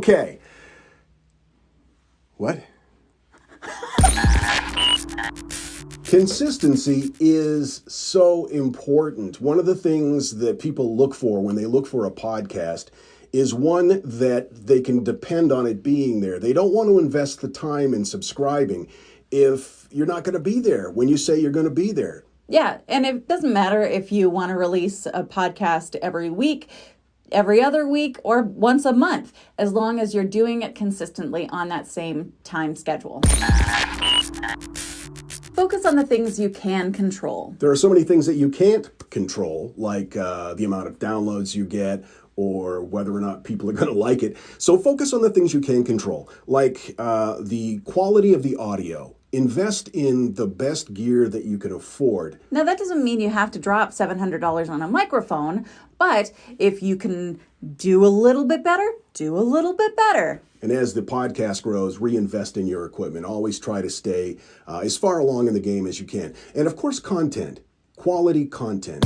Okay. What? Consistency is so important. One of the things that people look for when they look for a podcast is one that they can depend on it being there. They don't want to invest the time in subscribing if you're not going to be there when you say you're going to be there. Yeah, and it doesn't matter if you want to release a podcast every week, every other week, or once a month, as long as you're doing it consistently on that same time schedule. Focus on the things you can control. There are so many things that you can't control, like the amount of downloads you get or whether or not people are going to like it. So focus on the things you can control, like the quality of the audio. Invest in the best gear that you can afford. Now, that doesn't mean you have to drop $700 on a microphone, but if you can do a little bit better, do a little bit better. And as the podcast grows, reinvest in your equipment. Always try to stay as far along in the game as you can. And of course, content, quality content.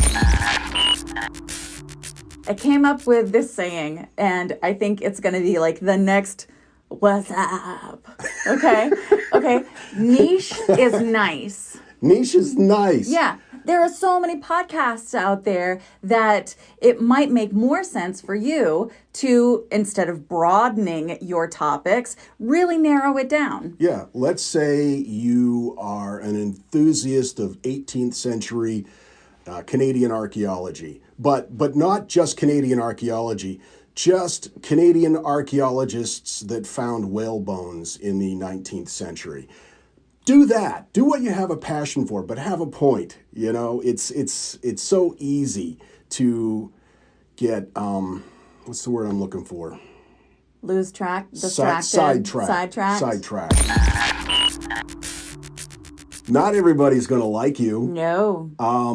I came up with this saying, and I think it's going to be like the next "What's up?" Okay? Okay. Niche is nice. Niche is nice. Yeah. There are so many podcasts out there that it might make more sense for you to, instead of broadening your topics, really narrow it down. Yeah. Let's say you are an enthusiast of 18th century Canadian archaeology, but not just Canadian archaeology, just Canadian archaeologists that found whale bones in the 19th century. Do that. Do what you have a passion for, but have a point. You know, it's so easy to get what's the word I'm looking for? Lose track, distracted, Sidetrack. Not everybody's going to like you. No.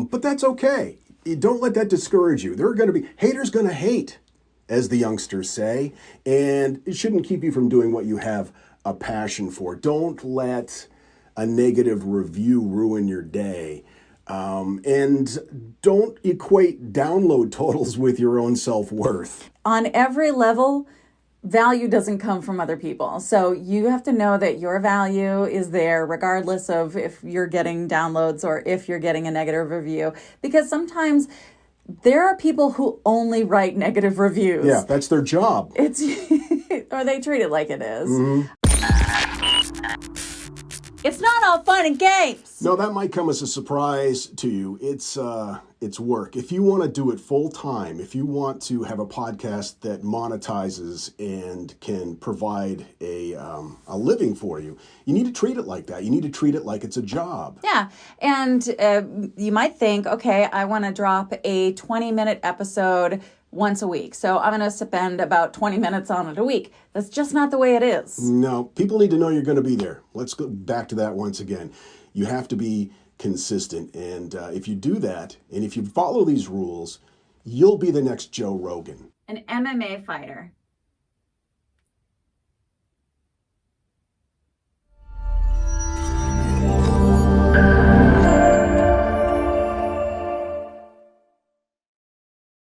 But that's okay. Don't let that discourage you. There are going to be haters going to hate, as the youngsters say, and it shouldn't keep you from doing what you have a passion for. Don't let a negative review ruin your day. And don't equate download totals with your own self-worth. On every level, value doesn't come from other people. So you have to know that your value is there regardless of if you're getting downloads or if you're getting a negative review. Because sometimes there are people who only write negative reviews. Yeah, that's their job. It's or they treat it like it is. Mm-hmm. It's not all fun and games. No, that might come as a surprise to you. It's work. If you want to do it full time, if you want to have a podcast that monetizes and can provide a living for you, you need to treat it like that. You need to treat it like it's a job. Yeah, and you might think, okay, I want to drop a 20-minute episode once a week. So I'm going to spend about 20 minutes on it a week. That's just not the way it is. No, people need to know you're going to be there. Let's go back to that once again. You have to be consistent. And if you do that, and if you follow these rules, you'll be the next Joe Rogan. An MMA fighter